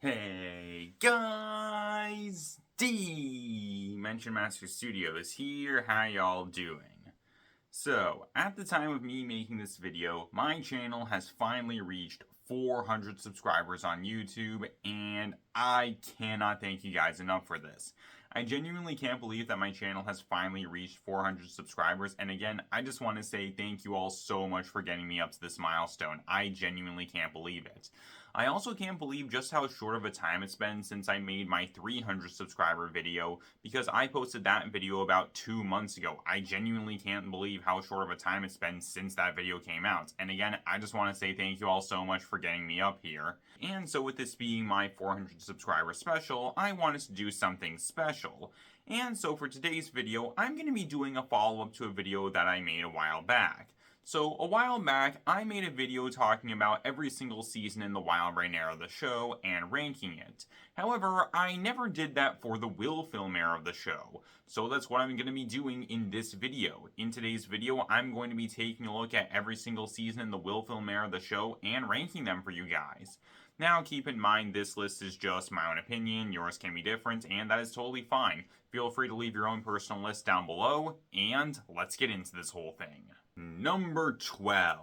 Hey guys, Dimension Master Studios here. How y'all doing? So, at the time of me making this video, my channel has finally reached 400 subscribers on YouTube, and I cannot thank you guys enough for this. I genuinely can't believe that my channel has finally reached 400 subscribers, and again, I just want to say thank you all so much for getting me up to this milestone. I genuinely can't believe it. I also can't believe just how short of a time it's been since I made my 300 subscriber video, because I posted that video about 2 months ago. I genuinely can't believe how short of a time it's been since that video came out. And again, I just want to say thank you all so much for getting me up here. And so with this being my 400 subscriber special, I wanted to do something special. And so for today's video, I'm going to be doing a follow-up to a video that I made a while back. So, a while back, I made a video talking about every single season in the Wildbrain era of the show and ranking it. However, I never did that for the Wilfilm era of the show. So that's what I'm going to be doing in this video. In today's video, I'm going to be taking a look at every single season in the Wilfilm era of the show and ranking them for you guys. Now, keep in mind, this list is just my own opinion, yours can be different, and that is totally fine. Feel free to leave your own personal list down below, and let's get into this whole thing. Number 12,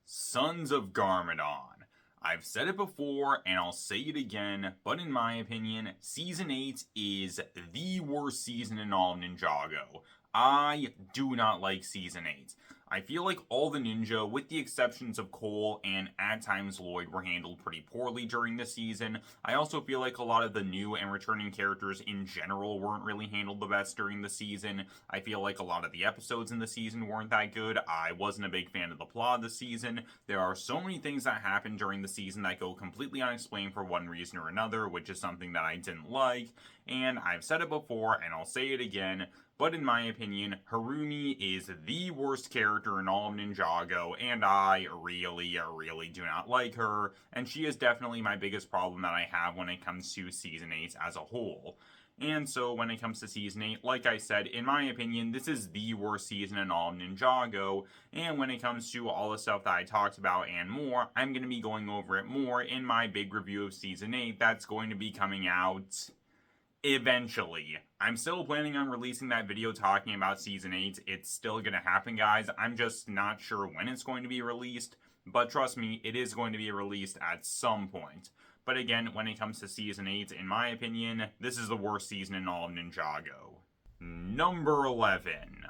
Sons of Garmadon. I've said it before, and I'll say it again, but in my opinion, Season 8 is the worst season in all of Ninjago. I do not like Season 8. I feel like all the ninja, with the exceptions of Cole and at times Lloyd, were handled pretty poorly during the season. I also feel like a lot of the new and returning characters in general weren't really handled the best during the season. I feel like a lot of the episodes in the season weren't that good. I wasn't a big fan of the plot of the season. There are so many things that happen during the season that go completely unexplained for one reason or another, which is something that I didn't like. And I've said it before, and I'll say it again, but in my opinion, Harumi is the worst character in all of Ninjago, and I really do not like her, and she is definitely my biggest problem that I have when it comes to Season 8 as a whole. And so when it comes to Season 8, like I said, in my opinion, this is the worst season in all of Ninjago, and when it comes to all the stuff that I talked about and more, I'm going to be going over it more in my big review of Season 8 that's going to be coming out eventually. I'm still planning on releasing that video talking about Season 8. It's still gonna happen, guys. I'm just not sure when it's going to be released, but trust me, it is going to be released at some point. But again, when it comes to Season 8, in my opinion, this is the worst season in all of Ninjago. Number 11,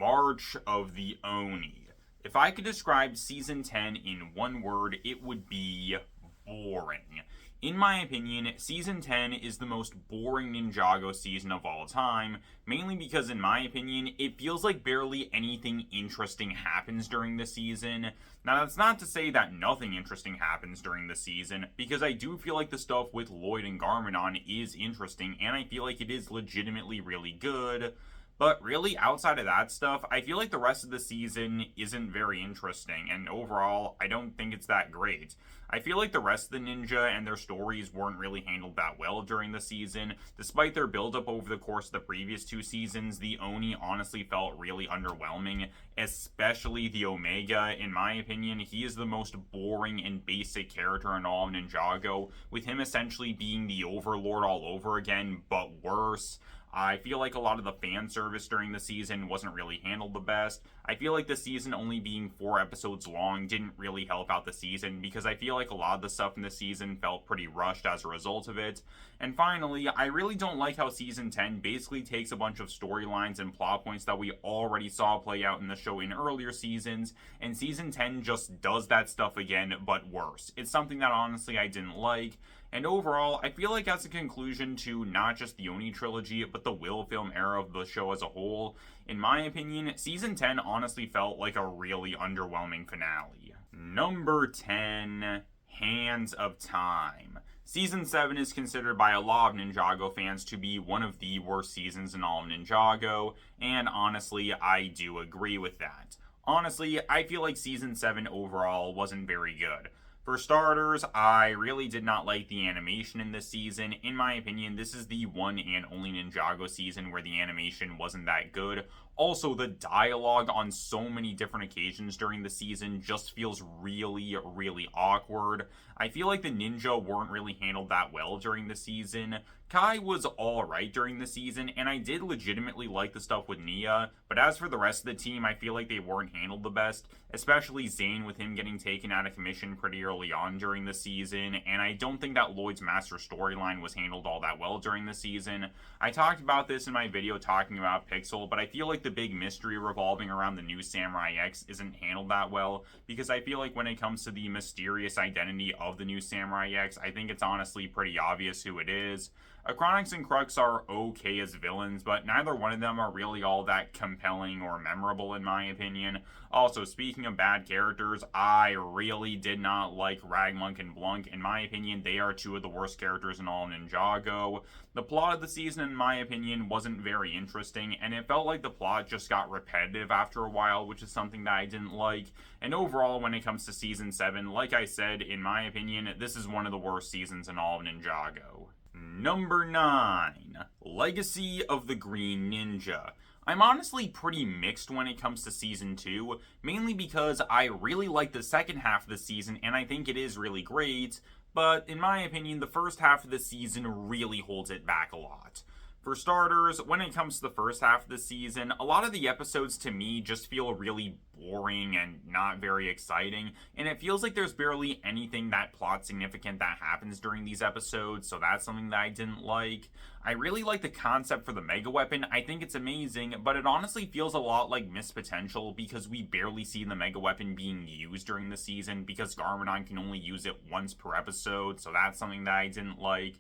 March of the Oni. If I could describe Season 10 in one word, it would be boring. In my opinion, Season 10 is the most boring Ninjago season of all time, mainly because in my opinion, it feels like barely anything interesting happens during the season. Now that's not to say that nothing interesting happens during the season, because I do feel like the stuff with Lloyd and Garmadon is interesting, and I feel like it is legitimately really good. But really, outside of that stuff, I feel like the rest of the season isn't very interesting, and overall, I don't think it's that great. I feel like the rest of the ninja and their stories weren't really handled that well during the season. Despite their build-up over the course of the previous 2 seasons, the Oni honestly felt really underwhelming, especially the Omega. In my opinion, he is the most boring and basic character in all of Ninjago, with him essentially being the Overlord all over again, but worse. I feel like a lot of the fan service during the season wasn't really handled the best. I feel like the season only being 4 episodes long didn't really help out the season, because I feel like a lot of the stuff in the season felt pretty rushed as a result of it. And finally, I really don't like how Season 10 basically takes a bunch of storylines and plot points that we already saw play out in the show in earlier seasons, and Season 10 just does that stuff again, but worse. It's something that honestly I didn't like. And overall, I feel like as a conclusion to not just the Oni trilogy, but the Wilfilm era of the show as a whole, in my opinion, Season 10 honestly felt like a really underwhelming finale. Number 10, Hands of Time. Season 7 is considered by a lot of Ninjago fans to be one of the worst seasons in all of Ninjago, and honestly, I do agree with that. Honestly, I feel like Season 7 overall wasn't very good. For starters, I really did not like the animation in this season. In my opinion, this is the one and only Ninjago season where the animation wasn't that good. Also, the dialogue on so many different occasions during the season just feels really, really awkward. I feel like the ninja weren't really handled that well during the season. Kai was alright during the season, and I did legitimately like the stuff with Nia, but as for the rest of the team, I feel like they weren't handled the best, especially Zane with him getting taken out of commission pretty early on during the season, and I don't think that Lloyd's master storyline was handled all that well during the season. I talked about this in my video talking about Pixel, but I feel like the big mystery revolving around the new Samurai X isn't handled that well, because I feel like when it comes to the mysterious identity of the new Samurai X, I think it's honestly pretty obvious who it is. Achronix and Crux are okay as villains, but neither one of them are really all that compelling or memorable in my opinion. Also, speaking of bad characters, I really did not like Ragmonk and Blunk. In my opinion, they are two of the worst characters in all Ninjago. The plot of the season, in my opinion, wasn't very interesting, and it felt like the plot just got repetitive after a while, which is something that I didn't like. And overall, when it comes to Season 7, like I said, in my opinion, this is one of the worst seasons in all of Ninjago. Number 9. Legacy of the Green Ninja. I'm honestly pretty mixed when it comes to Season 2, mainly because I really like the second half of the season and I think it is really great, but in my opinion, the first half of the season really holds it back a lot. For starters, when it comes to the first half of the season, a lot of the episodes to me just feel really boring and not very exciting, and it feels like there's barely anything that plot significant that happens during these episodes, so that's something that I didn't like. I really like the concept for the Mega Weapon. I think it's amazing, but it honestly feels a lot like missed potential because we barely see the Mega Weapon being used during the season because Garmadon can only use it once per episode, so that's something that I didn't like.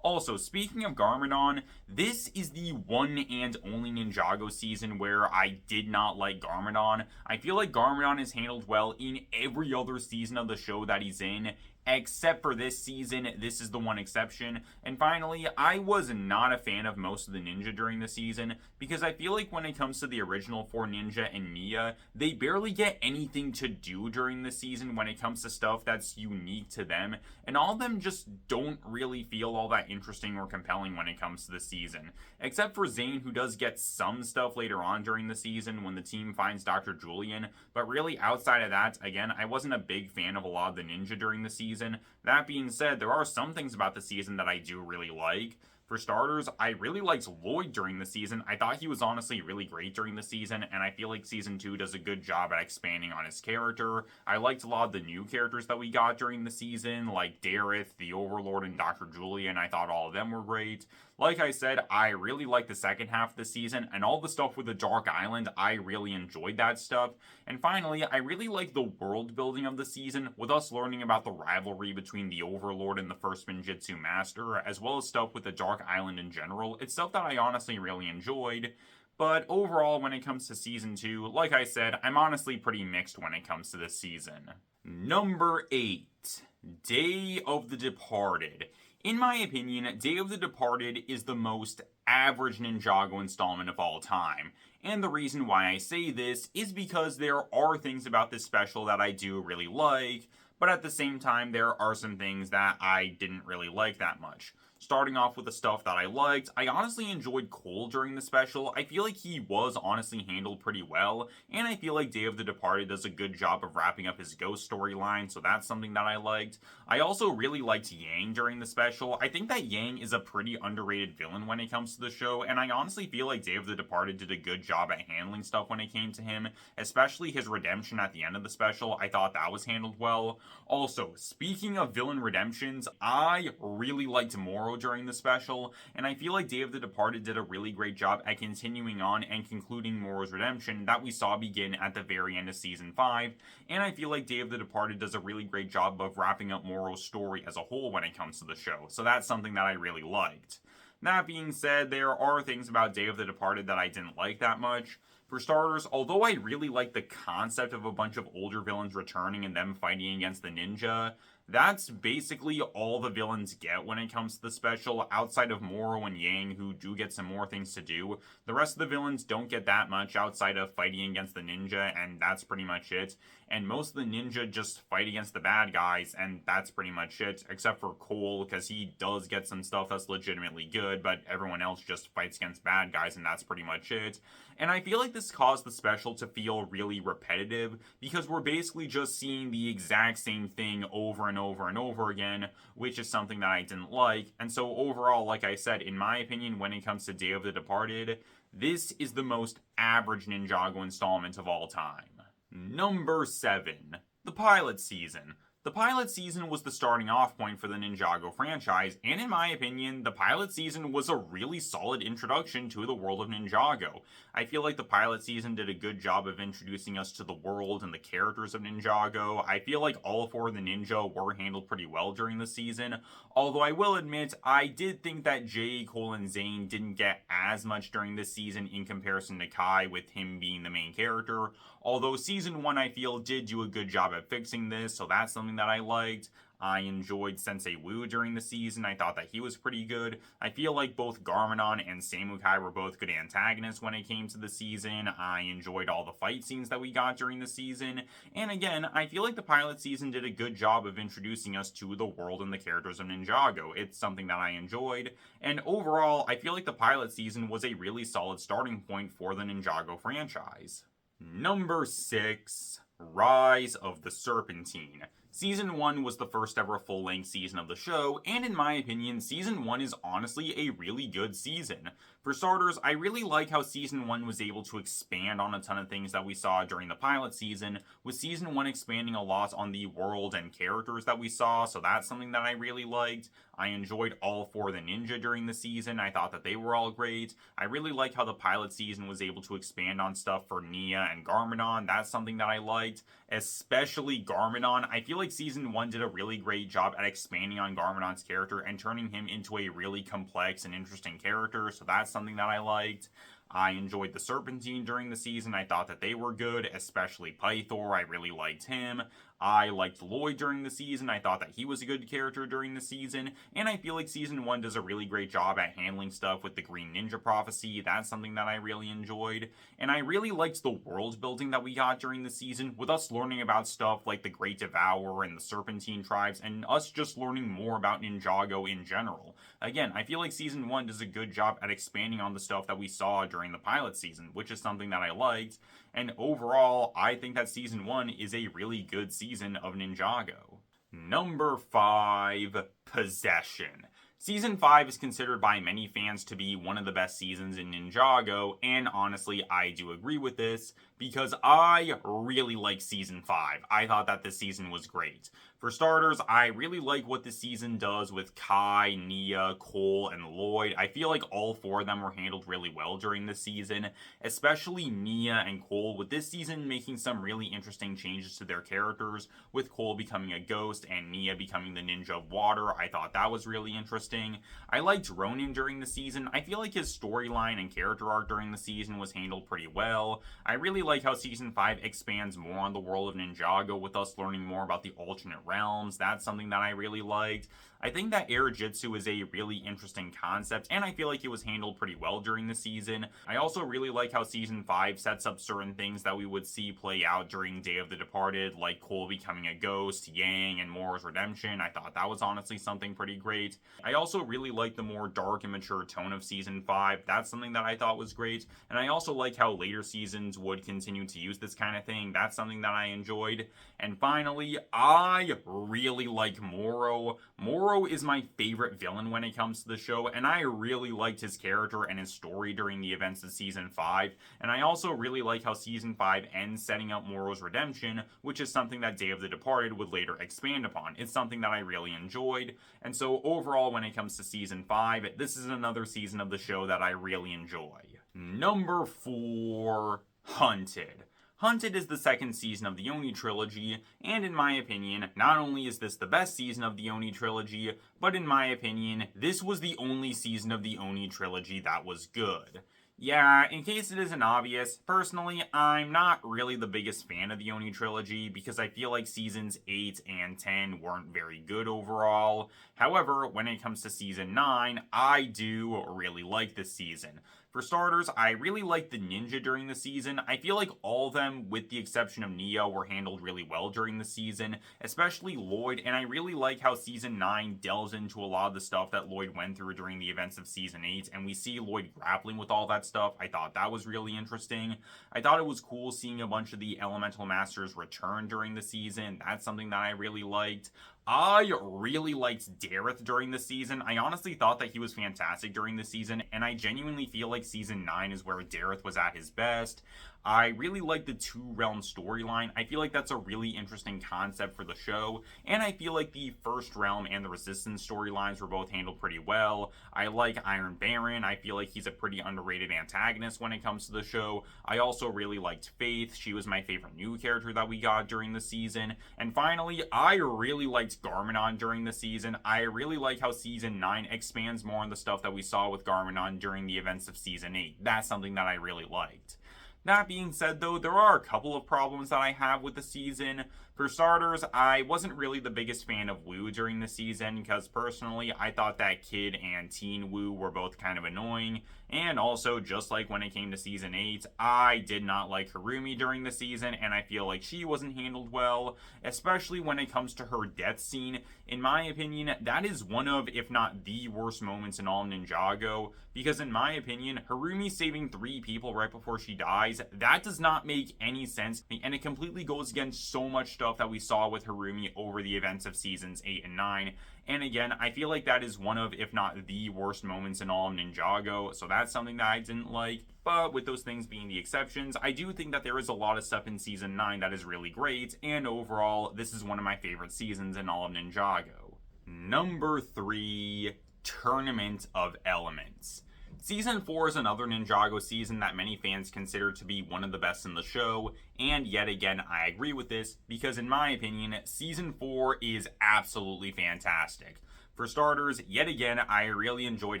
Also, speaking of Garmadon, this is the one and only Ninjago season where I did not like Garmadon. I feel like Garmadon is handled well in every other season of the show that he's in, except for this season. This is the one exception. And finally, I was not a fan of most of the ninja during the season because I feel like when it comes to the original 4 Ninja and Nia, they barely get anything to do during the season when it comes to stuff that's unique to them, and all of them just don't really feel all that interesting or compelling when it comes to the season. Except for Zane, who does get some stuff later on during the season when the team finds Dr. Julian, but really outside of that, again, I wasn't a big fan of a lot of the ninja during the season. That being said, there are some things about the season that I do really like. For starters, I really liked Lloyd during the season. I thought he was honestly really great during the season, and I feel like Season 2 does a good job at expanding on his character. I liked a lot of the new characters that we got during the season, like Dareth, the Overlord, and Dr. Julian. I thought all of them were great. Like I said, I really liked the second half of the season, and all the stuff with the Dark Island, I really enjoyed that stuff. And finally, I really liked the world building of the season, with us learning about the rivalry between the Overlord and the first Ninjutsu Master, as well as stuff with the Dark Island in general. It's stuff that I honestly really enjoyed. But overall, when it comes to Season 2, like I said, I'm honestly pretty mixed when it comes to this season. Number 8. Day of the Departed. In my opinion, Day of the Departed is the most average Ninjago installment of all time. And the reason why I say this is because there are things about this special that I do really like, but at the same time, there are some things that I didn't really like that much. Starting off with the stuff that I liked, I honestly enjoyed Cole during the special. I feel like he was honestly handled pretty well, and I feel like Day of the Departed does a good job of wrapping up his ghost storyline, so that's something that I liked. I also really liked Yang during the special. I think that Yang is a pretty underrated villain when it comes to the show, and I honestly feel like Day of the Departed did a good job at handling stuff when it came to him, especially his redemption at the end of the special. I thought that was handled well. Also, speaking of villain redemptions, I really liked Moro during the special, and I feel like Day of the Departed did a really great job at continuing on and concluding Moro's redemption that we saw begin at the very end of Season 5, and I feel like Day of the Departed does a really great job of wrapping up Moro's story as a whole when it comes to the show, so that's something that I really liked. That being said, there are things about Day of the Departed that I didn't like that much. For starters, although I really like the concept of a bunch of older villains returning and them fighting against the ninja, that's basically all the villains get when it comes to the special, outside of Moro and Yang, who do get some more things to do. The rest of the villains don't get that much outside of fighting against the ninja, and that's pretty much it. And most of the ninja just fight against the bad guys, and that's pretty much it, except for Cole, because he does get some stuff that's legitimately good, but everyone else just fights against bad guys, and that's pretty much it. And I feel like this caused the special to feel really repetitive, because we're basically just seeing the exact same thing over and over and over again, which is something that I didn't like. And so overall, like I said, in my opinion, when it comes to Day of the Departed, this is the most average Ninjago installment of all time. Number 7. The Pilot Season. The pilot season was the starting off point for the Ninjago franchise, and in my opinion, the pilot season was a really solid introduction to the world of Ninjago. I feel like the pilot season did a good job of introducing us to the world and the characters of Ninjago. I feel like all 4 of the ninja were handled pretty well during the season, although I will admit, I did think that Jay, Cole, and Zane didn't get as much during this season in comparison to Kai, with him being the main character. Although Season 1, I feel, did do a good job at fixing this, so that's something that I liked. I enjoyed Sensei Wu during the season. I thought that he was pretty good. I feel like both Garmadon and Samukai were both good antagonists when it came to the season. I enjoyed all the fight scenes that we got during the season. And again, I feel like the pilot season did a good job of introducing us to the world and the characters of Ninjago. It's something that I enjoyed. And overall, I feel like the pilot season was a really solid starting point for the Ninjago franchise. Number 6. Rise of the Serpentine. Season 1 was the first ever full-length season of the show, and in my opinion, Season 1 is honestly a really good season. For starters, I really like how Season 1 was able to expand on a ton of things that we saw during the pilot season, with Season 1 expanding a lot on the world and characters that we saw, so that's something that I really liked. I enjoyed all 4 of the ninja during the season. I thought that they were all great. I really like how the pilot season was able to expand on stuff for Nia and Garmadon. That's something that I liked, especially Garmadon. I feel like Season 1 did a really great job at expanding on Garmadon's character and turning him into a really complex and interesting character, so that's something that I liked. I enjoyed the Serpentine during the season. I thought that they were good, especially Pythor. I really liked him. I liked Lloyd during the season. I thought that he was a good character during the season. And I feel like Season 1 does a really great job at handling stuff with the Green Ninja Prophecy. That's something that I really enjoyed. And I really liked the world building that we got during the season, with us learning about stuff like the Great Devourer and the Serpentine tribes, and us just learning more about Ninjago in general. Again, I feel like Season 1 does a good job at expanding on the stuff that we saw during the pilot season, which is something that I liked. And overall, I think that Season 1 is a really good season of Ninjago. Number 5. Possession. Season 5 is considered by many fans to be one of the best seasons in Ninjago, and honestly, I do agree with this, because I really like Season 5. I thought that this season was great. For starters, I really like what this season does with Kai, Nia, Cole, and Lloyd. I feel like all 4 of them were handled really well during this season, especially Nia and Cole, with this season making some really interesting changes to their characters, with Cole becoming a ghost and Nia becoming the ninja of water. I thought that was really interesting. I liked Ronin during the season. I feel like his storyline and character arc during the season was handled pretty well. I really like how Season 5 expands more on the world of Ninjago, with us learning more about the alternate realms. That's something that I really liked. I think that Air Jitsu is a really interesting concept, and I feel like it was handled pretty well during the season. I also really like how Season 5 sets up certain things that we would see play out during Day of the Departed, like Cole becoming a ghost, Yang, and Moro's redemption. I thought that was honestly something pretty great. I also really like the more dark and mature tone of Season 5. That's something that I thought was great. And I also like how later seasons would continue to use this kind of thing. That's something that I enjoyed. And finally, I really like Moro. Moro is my favorite villain when it comes to the show, and I really liked his character and his story during the events of Season 5. And I also really like how Season 5 ends setting up Moro's redemption, which is something that Day of the Departed would later expand upon. It's something that I really enjoyed. And so overall, when it comes to Season 5, this is another season of the show that I really enjoy. Number 4. Hunted. Hunted is the second season of the Oni trilogy, and in my opinion, not only is this the best season of the Oni trilogy, but in my opinion, this was the only season of the Oni trilogy that was good. Yeah, in case it isn't obvious, personally, I'm not really the biggest fan of the Oni trilogy because I feel like seasons 8 and 10 weren't very good overall. However, when it comes to season 9, I do really like this season. For starters, I really like the ninja during the season. I feel like all of them, with the exception of Neo, were handled really well during the season, especially Lloyd, and I really like how season 9 delves into a lot of the stuff that Lloyd went through during the events of season 8, and we see Lloyd grappling with all that stuff. I thought that was really interesting. I thought it was cool seeing a bunch of the Elemental Masters return during the season. That's something that I really liked. I really liked Dareth during the season. I honestly thought that he was fantastic during the season, and I genuinely feel like season 9 is where Dareth was at his best. I really like the Two Realm storyline. I feel like that's a really interesting concept for the show, and I feel like the First Realm and the Resistance storylines were both handled pretty well. I like Iron Baron. I feel like he's a pretty underrated antagonist when it comes to the show. I also really liked Faith. She was my favorite new character that we got during the season. And finally, I really liked Garmadon during the season. I really like how season 9 expands more on the stuff that we saw with Garmadon during the events of season 8. That's something that I really liked. That being said, though, there are a couple of problems that I have with the season. For starters, I wasn't really the biggest fan of Wu during the season because personally, I thought that Kid and Teen Wu were both kind of annoying. And also, just like when it came to season 8, I did not like Harumi during the season, and I feel like she wasn't handled well, especially when it comes to her death scene. In my opinion, that is one of, if not the worst moments in all Ninjago, because in my opinion, Harumi saving 3 people right before she dies, that does not make any sense, and it completely goes against so much stuff that we saw with Harumi over the events of seasons 8 and 9. And again, I feel like that is one of, if not the worst moments in all of Ninjago, so that's something that I didn't like. But with those things being the exceptions, I do think that there is a lot of stuff in Season 9 that is really great, and overall, this is one of my favorite seasons in all of Ninjago. Number 3, Tournament of Elements. Season 4 is another Ninjago season that many fans consider to be one of the best in the show, and yet again, I agree with this, because in my opinion, Season 4 is absolutely fantastic. For starters, yet again, I really enjoyed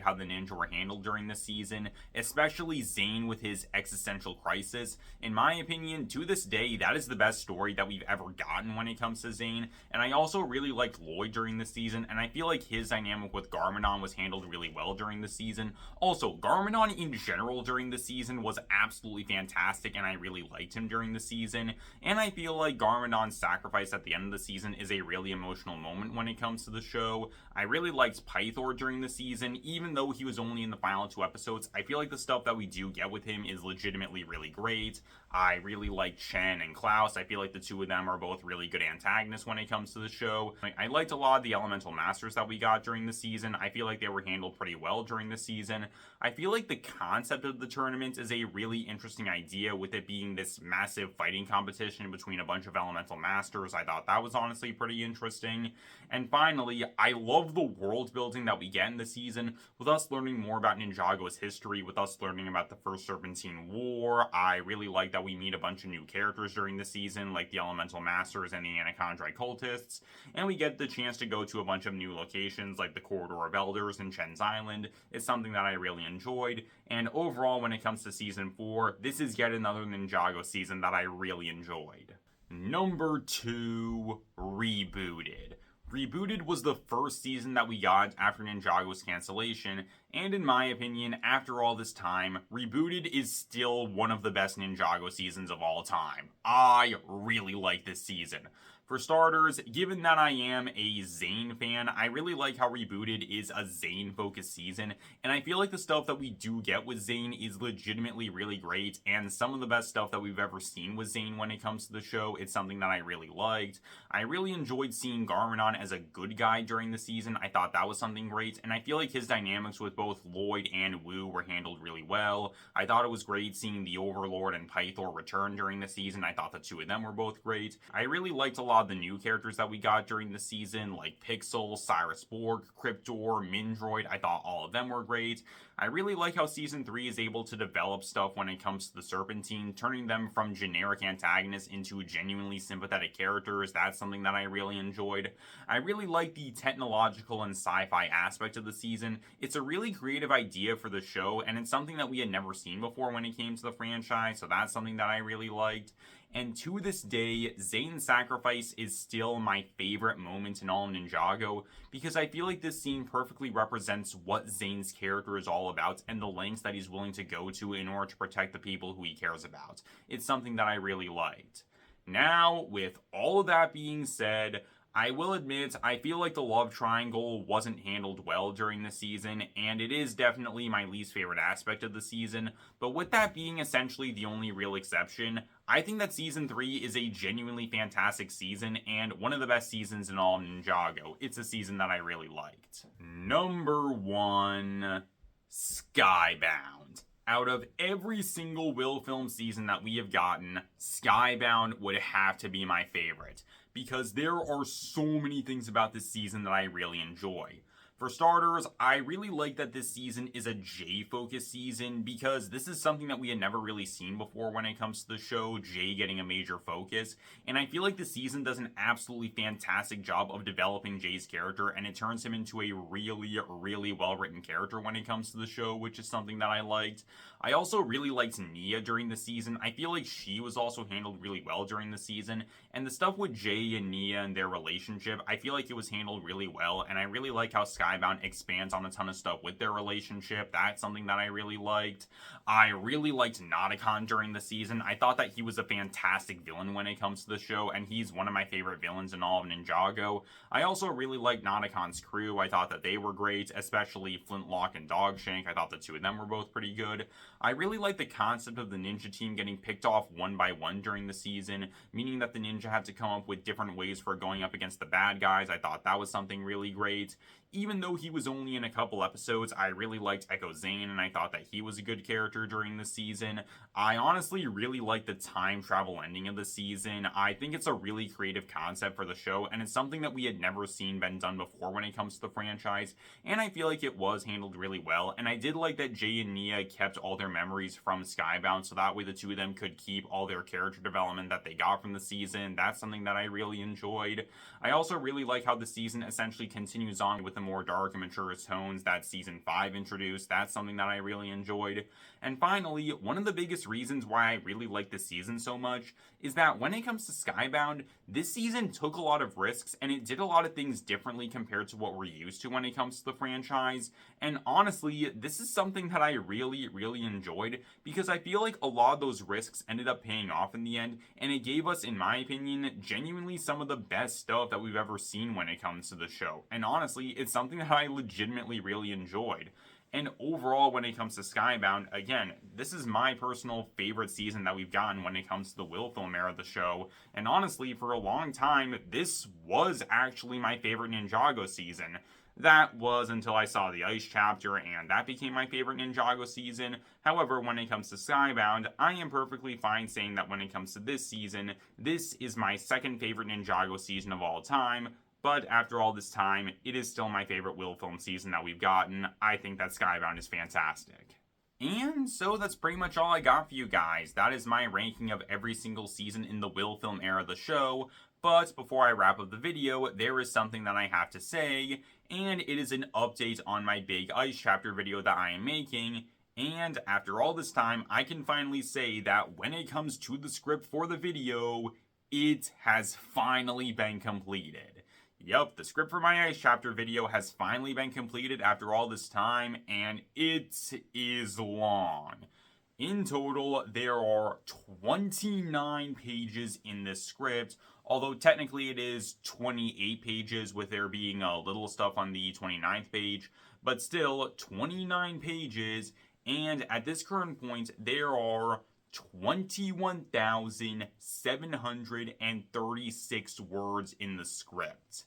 how the ninja were handled during this season, especially Zane with his existential crisis. In my opinion, to this day, that is the best story that we've ever gotten when it comes to Zane, and I also really liked Lloyd during this season, and I feel like his dynamic with Garmadon was handled really well during the season. Also, Garmadon in general during the season was absolutely fantastic, and I really liked him during the season, and I feel like Garmadon's sacrifice at the end of the season is a really emotional moment when it comes to the show. I really liked Pythor during the season, even though he was only in the final 2 episodes. I feel like the stuff that we do get with him is legitimately really great. I really like Chen and Klaus. I feel like the 2 of them are both really good antagonists when it comes to the show. I liked a lot of the Elemental Masters that we got during the season. I feel like they were handled pretty well during the season. I feel like the concept of the tournament is a really interesting idea, with it being this massive fighting competition between a bunch of Elemental Masters. I thought that was honestly pretty interesting. And finally, I love the world building that we get in the season, with us learning more about Ninjago's history, with us learning about the First Serpentine War. I really like that we meet a bunch of new characters during the season, like the Elemental Masters and the Anachondrite Cultists, and we get the chance to go to a bunch of new locations, like the Corridor of Elders and Chen's Island. It's something that I really enjoyed, and overall, when it comes to Season 4, this is yet another Ninjago season that I really enjoyed. Number 2, Rebooted. Rebooted was the first season that we got after Ninjago's cancellation, and in my opinion, after all this time, Rebooted is still one of the best Ninjago seasons of all time. I really like this season. For starters, given that I am a Zane fan, I really like how Rebooted is a Zane-focused season, and I feel like the stuff that we do get with Zane is legitimately really great, and some of the best stuff that we've ever seen with Zane when it comes to the show. It's something that I really liked. I really enjoyed seeing Garmadon as a good guy during the season. I thought that was something great, and I feel like his dynamics with both Lloyd and Wu were handled really well. I thought it was great seeing the Overlord and Pythor return during the season. I thought the 2 of them were both great. I really liked a lot lot of the new characters that we got during the season, like Pixel, Cyrus Borg, Cryptor, Mindroid. I thought all of them were great. I really like how Season 3 is able to develop stuff when it comes to the Serpentine, turning them from generic antagonists into genuinely sympathetic characters. That's something that I really enjoyed. I really like the technological and sci-fi aspect of the season. It's a really creative idea for the show, and it's something that we had never seen before when it came to the franchise, so that's something that I really liked. And to this day, Zane's sacrifice is still my favorite moment in all of Ninjago, because I feel like this scene perfectly represents what Zane's character is all about and the lengths that he's willing to go to in order to protect the people who he cares about. It's something that I really liked. Now, with all of that being said, I will admit, I feel like the love triangle wasn't handled well during the season, and it is definitely my least favorite aspect of the season, but with that being essentially the only real exception, I think that Season 3 is a genuinely fantastic season, and one of the best seasons in all of Ninjago. It's a season that I really liked. Number 1, Skybound. Out of every single Wilfilm season that we have gotten, Skybound would have to be my favorite, because there are so many things about this season that I really enjoy. For starters, I really like that this season is a Jay-focused season, because this is something that we had never really seen before when it comes to the show, Jay getting a major focus, and I feel like the season does an absolutely fantastic job of developing Jay's character, and it turns him into a really, really well-written character when it comes to the show, which is something that I liked. I also really liked Nia during the season. I feel like she was also handled really well during the season, and the stuff with Jay and Nia and their relationship, I feel like it was handled really well, and I really like how Skybound expands on a ton of stuff with their relationship. That's something that I really liked. I really liked Nauticon during the season. I thought that he was a fantastic villain when it comes to the show, and he's one of my favorite villains in all of Ninjago. I also really liked Nauticon's crew. I thought that they were great, especially Flintlock and Dogshank. I thought the two of them were both pretty good. I really liked the concept of the ninja team getting picked off one by one during the season, meaning that the ninja had to come up with different ways for going up against the bad guys. I thought that was something really great. Even though he was only in a couple episodes, I really liked Echo Zane, and I thought that he was a good character during the season. I honestly really like the time travel ending of the season. I think it's a really creative concept for the show, and it's something that we had never seen been done before when it comes to the franchise, and I feel like it was handled really well, and I did like that Jay and Nia kept all their memories from Skybound, so that way the two of them could keep all their character development that they got from the season. That's something that I really enjoyed. I also really like how the season essentially continues on with the more dark and mature tones that Season 5 introduced. That's something that I really enjoyed. And finally, one of the biggest reasons why I really like this season so much is that when it comes to Skybound, this season took a lot of risks and it did a lot of things differently compared to what we're used to when it comes to the franchise. And honestly, this is something that I really, really enjoyed, because I feel like a lot of those risks ended up paying off in the end, and it gave us, in my opinion, genuinely some of the best stuff that we've ever seen when it comes to the show. And honestly, it's something that I legitimately really enjoyed. And overall, when it comes to Skybound, again, this is my personal favorite season that we've gotten when it comes to the Wilfilm era of the show. And honestly, for a long time, this was actually my favorite Ninjago season. That was until I saw the Ice chapter, and that became my favorite Ninjago season. However, when it comes to Skybound, I am perfectly fine saying that when it comes to this season, this is my second favorite Ninjago season of all time. But after all this time, it is still my favorite Wilfilm season that we've gotten. I think that Skybound is fantastic. And so that's pretty much all I got for you guys. That is my ranking of every single season in the Wilfilm era of the show. But before I wrap up the video, there is something that I have to say, and it is an update on my big Ice chapter video that I am making. And after all this time, I can finally say that when it comes to the script for the video, it has finally been completed. Yep, the script for my Ice chapter video has finally been completed after all this time, and it is long. In total, there are 29 pages in this script, although technically it is 28 pages with there being a little stuff on the 29th page, but still 29 pages, and at this current point, there are 21,736 words in the script.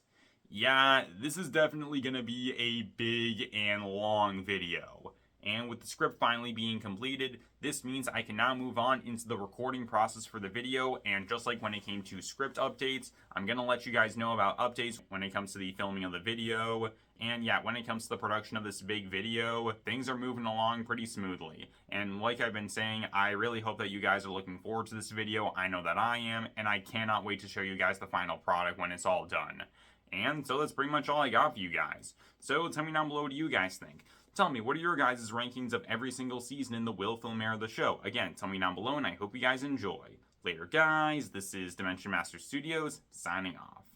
Yeah, this is definitely gonna be a big and long video. And with the script finally being completed, this means I can now move on into the recording process for the video. And just like when it came to script updates, I'm going to let you guys know about updates when it comes to the filming of the video. And yeah, when it comes to the production of this big video, things are moving along pretty smoothly. And like I've been saying, I really hope that you guys are looking forward to this video. I know that I am, and I cannot wait to show you guys the final product when it's all done. And so that's pretty much all I got for you guys. So tell me down below what do you guys think. Tell me, what are your guys' rankings of every single season in the Wilfilm era of the show? Again, tell me down below, and I hope you guys enjoy. Later, guys. This is Dimension Master Studios, signing off.